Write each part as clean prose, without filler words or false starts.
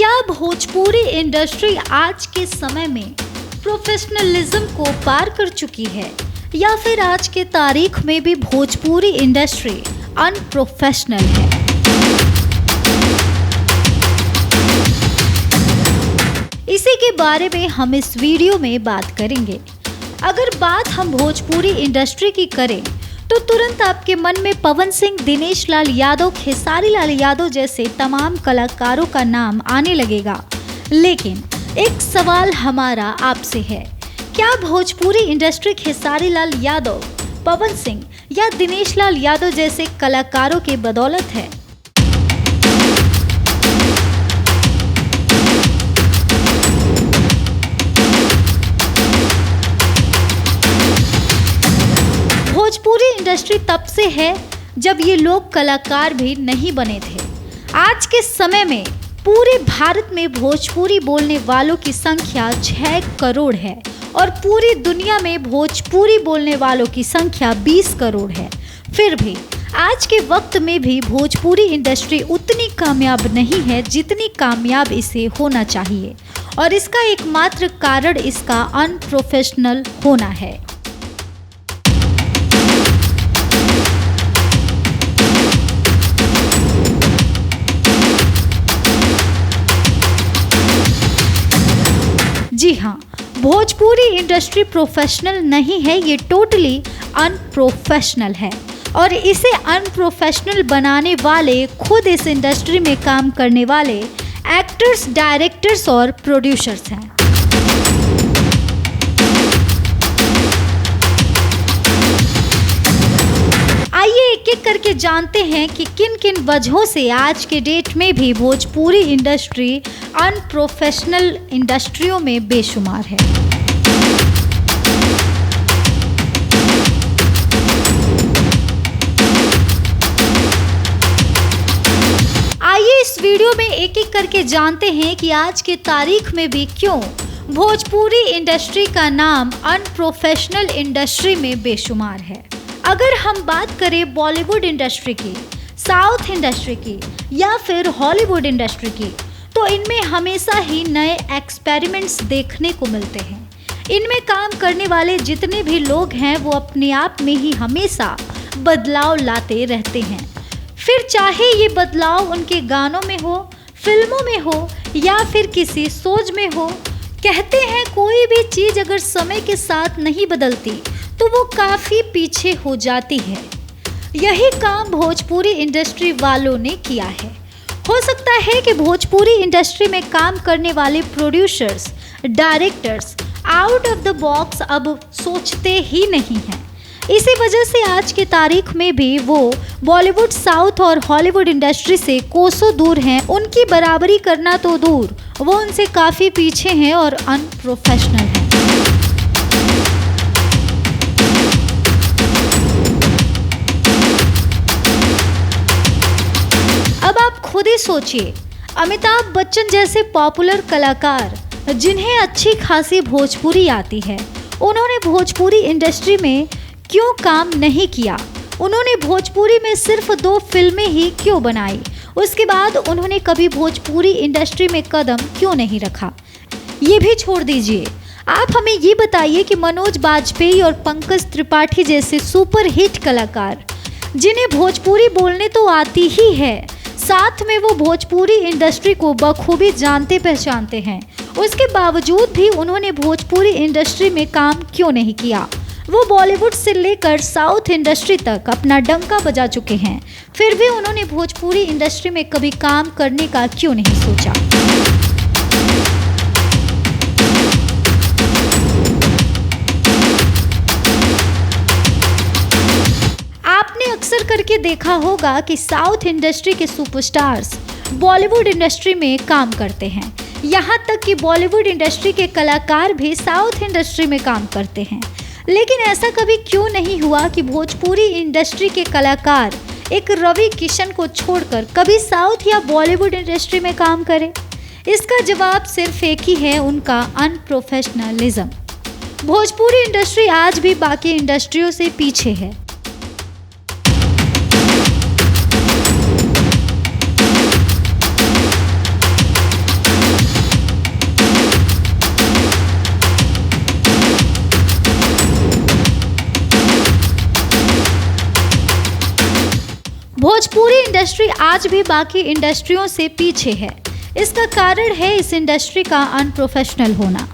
क्या भोजपुरी इंडस्ट्री आज के समय में प्रोफेशनलिज्म को पार कर चुकी है या फिर आज के तारीख में भी भोजपुरी इंडस्ट्री अनप्रोफेशनल है? इसी के बारे में हम इस वीडियो में बात करेंगे। अगर बात हम भोजपुरी इंडस्ट्री की करें तो तुरंत आपके मन में पवन सिंह, दिनेश लाल यादव, खेसारी लाल यादव जैसे तमाम कलाकारों का नाम आने लगेगा। लेकिन एक सवाल हमारा आपसे है, क्या भोजपुरी इंडस्ट्री खेसारी लाल यादव, पवन सिंह या दिनेश लाल यादव जैसे कलाकारों के बदौलत है? भोजपुरी इंडस्ट्री तब से है जब ये लोग कलाकार भी नहीं बने थे। आज के समय में पूरे भारत में भोजपुरी बोलने वालों की संख्या 6 करोड़ है और पूरी दुनिया में भोजपुरी बोलने वालों की संख्या 20 करोड़ है। फिर भी आज के वक्त में भी भोजपुरी इंडस्ट्री उतनी कामयाब नहीं है जितनी कामयाब इसे होना चाहिए, और इसका एकमात्र कारण इसका अनप्रोफेशनल होना है। जी हाँ, भोजपुरी इंडस्ट्री प्रोफेशनल नहीं है, ये टोटली अनप्रोफेशनल है और इसे अनप्रोफेशनल बनाने वाले खुद इस इंडस्ट्री में काम करने वाले एक्टर्स, डायरेक्टर्स और प्रोड्यूसर्स हैं। आइए एक एक करके जानते हैं कि किन किन वजहों से आज के डेट में भी भोजपुरी इंडस्ट्री अनप्रोफेशनल इंडस्ट्रियों में बेशुमार है। आइए इस वीडियो में एक एक करके जानते हैं कि आज के तारीख में भी क्यों भोजपुरी इंडस्ट्री का नाम अनप्रोफेशनल इंडस्ट्री में बेशुमार है। अगर हम बात करें बॉलीवुड इंडस्ट्री की, साउथ इंडस्ट्री की या फिर हॉलीवुड इंडस्ट्री की, तो इनमें हमेशा ही नए एक्सपेरिमेंट्स देखने को मिलते हैं। इनमें काम करने वाले जितने भी लोग हैं वो अपने आप में ही हमेशा बदलाव लाते रहते हैं। फिर चाहे ये बदलाव उनके गानों में हो, फिल्मों में हो या फिर किसी सोच में हो। कहते हैं कोई भी चीज़ अगर समय के साथ नहीं बदलती तो वो काफ़ी पीछे हो जाती है। यही काम भोजपुरी इंडस्ट्री वालों ने किया है। हो सकता है कि भोजपुरी इंडस्ट्री में काम करने वाले producers, directors out of the box अब सोचते ही नहीं हैं। इसी वजह से आज की तारीख में भी वो बॉलीवुड, साउथ और हॉलीवुड इंडस्ट्री से कोसों दूर हैं। उनकी बराबरी करना तो दूर, वो उनसे काफ़ी पीछे हैं और अनप्रोफेशनल हैं। अब आप खुद ही सोचिए, अमिताभ बच्चन जैसे पॉपुलर कलाकार जिन्हें अच्छी खासी भोजपुरी आती है, उन्होंने भोजपुरी इंडस्ट्री में क्यों काम नहीं किया? उन्होंने भोजपुरी में सिर्फ 2 फिल्में ही क्यों बनाई? उसके बाद उन्होंने कभी भोजपुरी इंडस्ट्री में कदम क्यों नहीं रखा? ये भी छोड़ दीजिए, आप हमें ये बताइए कि मनोज बाजपेयी और पंकज त्रिपाठी जैसे सुपर हिट कलाकार जिन्हें भोजपुरी बोलने तो आती ही है, साथ में वो भोजपुरी इंडस्ट्री को बखूबी जानते पहचानते हैं, उसके बावजूद भी उन्होंने भोजपुरी इंडस्ट्री में काम क्यों नहीं किया? वो बॉलीवुड से लेकर साउथ इंडस्ट्री तक अपना डंका बजा चुके हैं, फिर भी उन्होंने भोजपुरी इंडस्ट्री में कभी काम करने का क्यों नहीं सोचा? आपने अक्सर करके देखा होगा कि साउथ इंडस्ट्री के सुपरस्टार्स बॉलीवुड इंडस्ट्री में काम करते हैं। यहाँ तक कि बॉलीवुड इंडस्ट्री के कलाकार भी साउथ इंडस्ट्री में काम करते हैं। लेकिन ऐसा कभी क्यों नहीं हुआ कि भोजपुरी इंडस्ट्री के कलाकार एक रवि किशन को छोड़कर कभी साउथ या बॉलीवुड इंडस्ट्री में काम करें? इसका जवाब सिर्फ एक ही है, उनका अनप्रोफेशनलिज्म। भोजपुरी इंडस्ट्री आज भी बाकी इंडस्ट्रियों से पीछे है। इंडस्ट्री आज भी बाकी इंडस्ट्रियों से पीछे है। इसका कारण है इस इंडस्ट्री का अनप्रोफेशनल होना।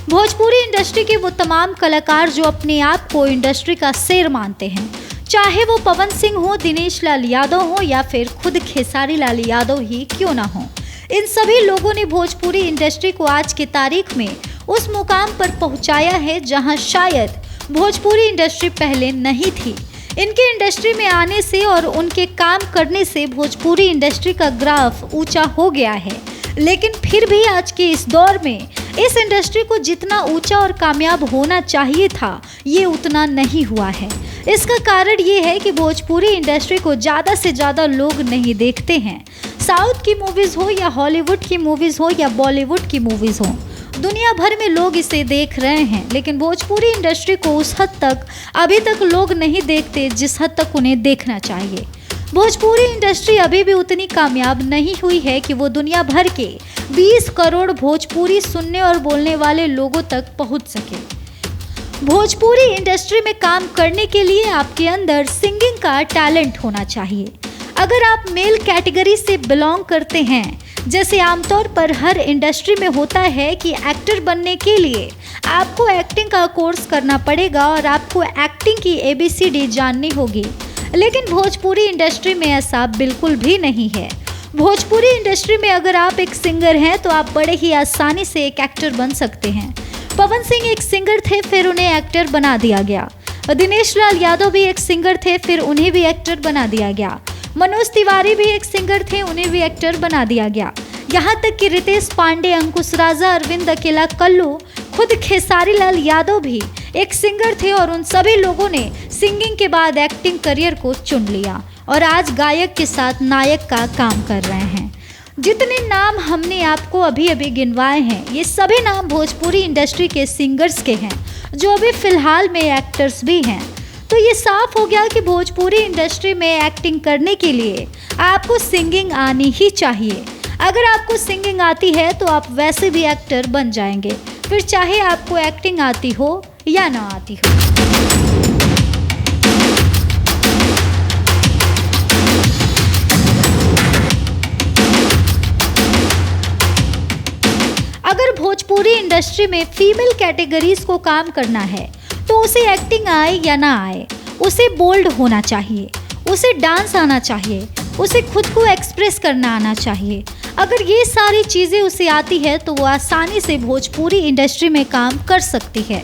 भोजपुरी इंडस्ट्री के वो तमाम कलाकार जो अपने आप को इंडस्ट्री का शेर मानते हैं, चाहे वो पवन सिंह हो, दिनेश लाल यादव हो या फिर खुद खेसारी लाल यादव ही क्यों ना हो, इन सभी लोगों ने भोजपुरी इंडस्ट्री को आज की तारीख में उस मुकाम पर पहुंचाया है जहां शायद भोजपुरी इंडस्ट्री पहले नहीं थी। इनके इंडस्ट्री में आने से और उनके काम करने से भोजपुरी इंडस्ट्री का ग्राफ ऊंचा हो गया है, लेकिन फिर भी आज के इस दौर में इस इंडस्ट्री को जितना ऊंचा और कामयाब होना चाहिए था, ये उतना नहीं हुआ है। इसका कारण ये है कि भोजपुरी इंडस्ट्री को ज़्यादा से ज़्यादा लोग नहीं देखते हैं। साउथ की मूवीज़ हो या हॉलीवुड की मूवीज़ हो या बॉलीवुड की मूवीज़ हो, दुनिया भर में लोग इसे देख रहे हैं, लेकिन भोजपुरी इंडस्ट्री को उस हद तक अभी तक लोग नहीं देखते जिस हद तक उन्हें देखना चाहिए। भोजपुरी इंडस्ट्री अभी भी उतनी कामयाब नहीं हुई है कि वो दुनिया भर के 20 करोड़ भोजपुरी सुनने और बोलने वाले लोगों तक पहुंच सके। भोजपुरी इंडस्ट्री में काम करने के लिए आपके अंदर सिंगिंग का टैलेंट होना चाहिए। अगर आप मेल कैटेगरी से बिलोंग करते हैं, जैसे आमतौर पर हर इंडस्ट्री में होता है कि एक्टर बनने के लिए आपको एक्टिंग का कोर्स करना पड़ेगा और आपको एक्टिंग की ABCD जाननी होगी, लेकिन भोजपुरी इंडस्ट्री में ऐसा बिल्कुल भी नहीं है। भोजपुरी इंडस्ट्री में अगर आप एक सिंगर हैं तो आप बड़े ही आसानी से एक एक्टर बन सकते हैं। पवन सिंह एक सिंगर थे, फिर उन्हें एक्टर बना दिया गया। दिनेश लाल यादव भी एक सिंगर थे, फिर उन्हें भी एक्टर बना दिया गया। मनोज तिवारी भी एक सिंगर थे, उन्हें भी एक्टर बना दिया गया। यहाँ तक कि रितेश पांडे, अंकुश राजा, अरविंद अकेला, कल्लू, खुद खेसारी लाल यादव भी एक सिंगर थे और उन सभी लोगों ने सिंगिंग के बाद एक्टिंग करियर को चुन लिया और आज गायक के साथ नायक का काम कर रहे हैं। जितने नाम हमने आपको अभी अभी गिनवाए हैं, ये सभी नाम भोजपुरी इंडस्ट्री के सिंगर्स के हैं जो अभी फिलहाल में एक्टर्स भी हैं। तो ये साफ हो गया कि भोजपुरी इंडस्ट्री में एक्टिंग करने के लिए आपको सिंगिंग आनी ही चाहिए। अगर आपको सिंगिंग आती है तो आप वैसे भी एक्टर बन जाएंगे, फिर चाहे आपको एक्टिंग आती हो या ना आती हो। अगर भोजपुरी इंडस्ट्री में फीमेल कैटेगरीज को काम करना है तो उसे एक्टिंग आए या ना आए, उसे बोल्ड होना चाहिए, उसे डांस आना चाहिए, उसे खुद को एक्सप्रेस करना आना चाहिए। अगर ये सारी चीज़ें उसे आती है तो वो आसानी से भोजपुरी इंडस्ट्री में काम कर सकती है।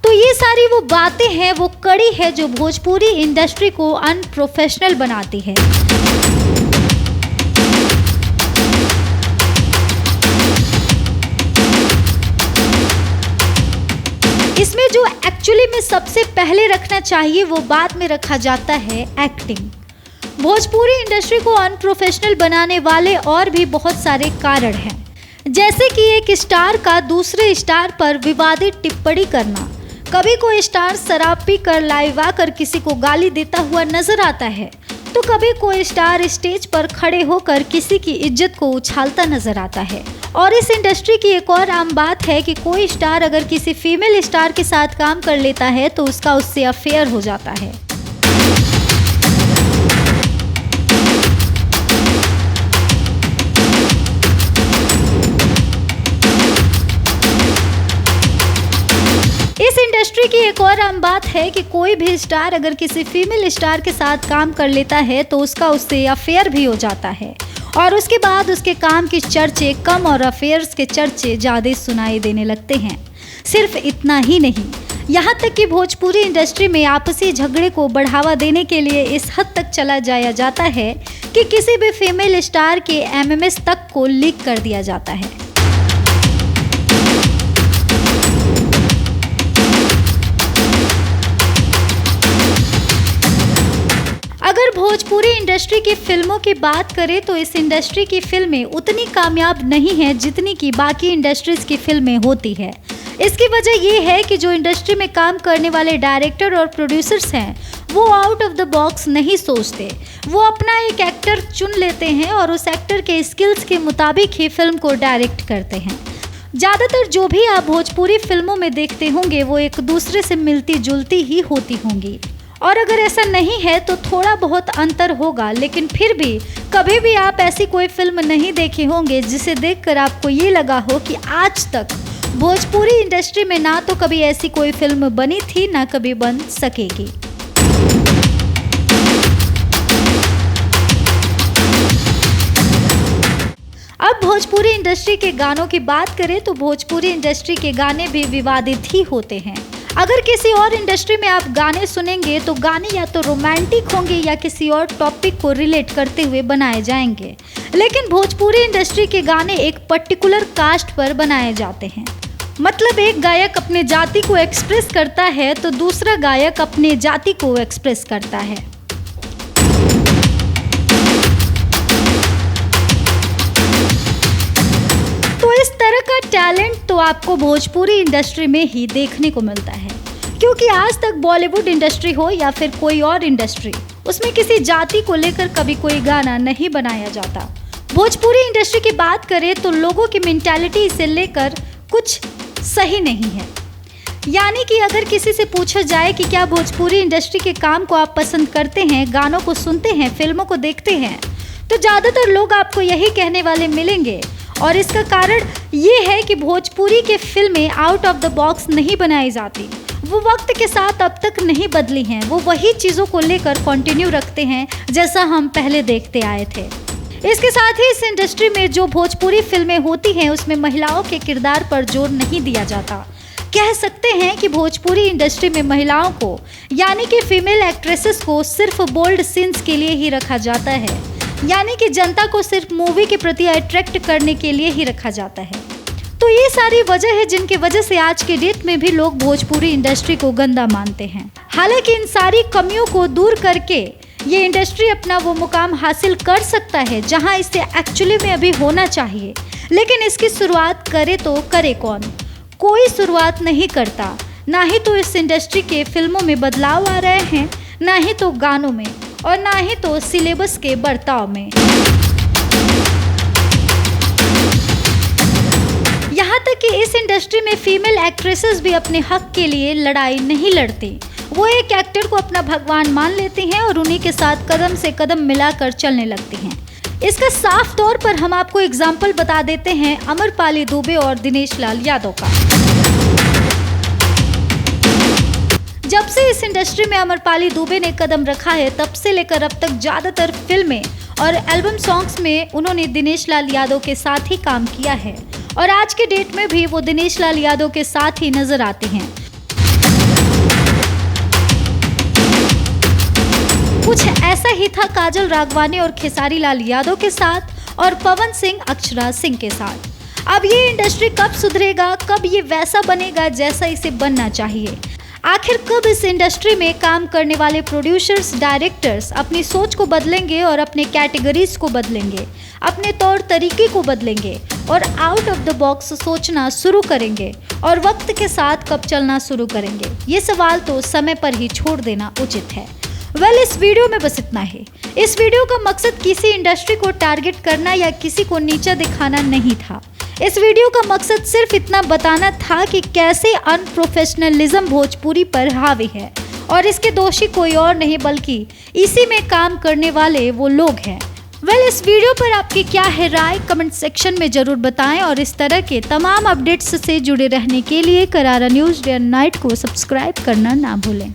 तो ये सारी वो बातें हैं, वो कड़ी है जो भोजपुरी इंडस्ट्री को अनप्रोफेशनल बनाती है। इसमें जो एक्चुअली में सबसे पहले रखना चाहिए वो बाद में रखा जाता है एक्टिंग। भोजपुरी इंडस्ट्री को अनप्रोफेशनल बनाने वाले और भी बहुत सारे कारण हैं, जैसे कि एक स्टार का दूसरे स्टार पर विवादित टिप्पणी करना। कभी कोई स्टार शराब पीकर लाइव आकर किसी को गाली देता हुआ नजर आता है, तो कभी कोई स्टार स्टेज पर खड़े होकर किसी की इज्जत को उछालता नजर आता है। और इस इंडस्ट्री की एक और आम बात है कि कोई स्टार अगर किसी फीमेल स्टार के साथ काम कर लेता है तो उसका उससे अफेयर हो जाता है। इस इंडस्ट्री की एक और आम बात है कि कोई भी स्टार अगर किसी फीमेल स्टार के साथ काम कर लेता है तो उसका उससे अफेयर भी हो जाता है और उसके बाद उसके काम के चर्चे कम और अफेयर्स के चर्चे ज़्यादा सुनाई देने लगते हैं। सिर्फ इतना ही नहीं, यहाँ तक कि भोजपुरी इंडस्ट्री में आपसी झगड़े को बढ़ावा देने के लिए इस हद तक चला जाया जाता है कि किसी भी फीमेल स्टार के MMS तक को लीक कर दिया जाता है। अगर भोजपुरी इंडस्ट्री की फिल्मों की बात करें तो इस इंडस्ट्री की फिल्में उतनी कामयाब नहीं हैं जितनी कि बाकी इंडस्ट्रीज की फिल्में होती है। इसकी वजह ये है कि जो इंडस्ट्री में काम करने वाले डायरेक्टर और प्रोड्यूसर्स हैं वो आउट ऑफ द बॉक्स नहीं सोचते। वो अपना एक एक्टर चुन लेते हैं और उस एक्टर के स्किल्स के मुताबिक ही फिल्म को डायरेक्ट करते हैं। ज़्यादातर जो भी आप भोजपुरी फिल्मों में देखते होंगे वो एक दूसरे से मिलती जुलती ही होती होंगी, और अगर ऐसा नहीं है तो थोड़ा बहुत अंतर होगा, लेकिन फिर भी कभी भी आप ऐसी कोई फिल्म नहीं देखे होंगे जिसे देखकर आपको ये लगा हो कि आज तक भोजपुरी इंडस्ट्री में ना तो कभी ऐसी कोई फिल्म बनी थी ना कभी बन सकेगी। अब भोजपुरी इंडस्ट्री के गानों की बात करें तो भोजपुरी इंडस्ट्री के गाने भी विवादित ही होते हैं। अगर किसी और इंडस्ट्री में आप गाने सुनेंगे तो गाने या तो रोमांटिक होंगे या किसी और टॉपिक को रिलेट करते हुए बनाए जाएंगे, लेकिन भोजपुरी इंडस्ट्री के गाने एक पर्टिकुलर कास्ट पर बनाए जाते हैं। मतलब एक गायक अपने जाति को एक्सप्रेस करता है तो दूसरा गायक अपने जाति को एक्सप्रेस करता है। तो इस तरह का टैलेंट तो आपको भोजपुरी इंडस्ट्री में ही देखने को मिलता है, क्योंकि आज तक बॉलीवुड इंडस्ट्री हो या फिर कोई और इंडस्ट्री, उसमें किसी जाति को लेकर कभी कोई गाना नहीं बनाया जाता। भोजपुरी इंडस्ट्री की बात करें तो लोगों की मेंटालिटी इसे लेकर कुछ सही नहीं है। यानी कि अगर किसी से पूछा जाए कि क्या भोजपुरी इंडस्ट्री के काम को आप पसंद करते हैं, गानों को सुनते हैं, फिल्मों को देखते हैं, तो ज़्यादातर लोग आपको यही कहने वाले मिलेंगे। और इसका कारण ये है कि भोजपुरी के फिल्में आउट ऑफ द बॉक्स नहीं बनाई जाती, वो वक्त के साथ अब तक नहीं बदली हैं, वो वही चीज़ों को लेकर कंटिन्यू रखते हैं जैसा हम पहले देखते आए थे। इसके साथ ही इस इंडस्ट्री में जो भोजपुरी फिल्में होती हैं उसमें महिलाओं के किरदार पर जोर नहीं दिया जाता। कह सकते हैं कि भोजपुरी इंडस्ट्री में महिलाओं को यानी कि फीमेल एक्ट्रेसेस को सिर्फ बोल्ड सीन्स के लिए ही रखा जाता है, यानी कि जनता को सिर्फ मूवी के प्रति अट्रैक्ट करने के लिए ही रखा जाता है। तो ये सारी वजह है जिनकी वजह से आज के डेट में भी लोग भोजपुरी इंडस्ट्री को गंदा मानते हैं। हालांकि इन सारी कमियों को दूर करके ये इंडस्ट्री अपना वो मुकाम हासिल कर सकता है जहां इसे एक्चुअली में अभी होना चाहिए, लेकिन इसकी शुरुआत करे तो करे कौन? कोई शुरुआत नहीं करता। ना ही तो इस इंडस्ट्री के फिल्मों में बदलाव आ रहे हैं, ना ही तो गानों में, और ना ही तो सिलेबस के बर्ताव में। यहाँ तक कि इस इंडस्ट्री में फीमेल एक्ट्रेसेस भी अपने हक के लिए लड़ाई नहीं लड़ती। वो एक एक्टर को अपना भगवान मान लेती हैं और उन्हीं के साथ कदम से कदम मिलाकर चलने लगती हैं। इसका साफ तौर पर हम आपको एग्जाम्पल बता देते हैं अमरपाली दुबे और दिनेश लाल यादव का। जब से इस इंडस्ट्री में अमरपाली दुबे ने कदम रखा है तब से लेकर अब तक ज़्यादातर फिल्में और एल्बम सॉन्ग्स में उन्होंने दिनेश लाल यादव के साथ ही काम किया है और आज के डेट में भी वो दिनेश लाल यादव के साथ ही नजर आते हैं। कुछ ऐसा ही था काजल राघवानी और खेसारी लाल यादव के साथ और पवन सिंह अक्षरा सिंह के साथ। अब ये इंडस्ट्री कब सुधरेगा, कब ये वैसा बनेगा जैसा इसे बनना चाहिए? आखिर कब इस इंडस्ट्री में काम करने वाले प्रोड्यूसर्स, डायरेक्टर्स अपनी सोच को बदलेंगे और अपने कैटेगरीज को बदलेंगे, अपने तौर तरीके को बदलेंगे और आउट ऑफ द बॉक्स सोचना शुरू करेंगे और वक्त के साथ कब चलना शुरू करेंगे? ये सवाल तो समय पर ही छोड़ देना उचित है। इस वीडियो में बस इतना ही। इस वीडियो का मकसद किसी इंडस्ट्री को टारगेट करना या किसी को नीचा दिखाना नहीं था। इस वीडियो का मकसद सिर्फ इतना बताना था कि कैसे अनप्रोफेशनलिज्म भोजपुरी पर हावी है और इसके दोषी कोई और नहीं बल्कि इसी में काम करने वाले वो लोग हैं। इस वीडियो पर आपकी क्या है राय, कमेंट सेक्शन में जरूर बताएं और इस तरह के तमाम अपडेट्स से जुड़े रहने के लिए करारा न्यूज़ डे एंड नाइट को सब्सक्राइब करना ना भूलें।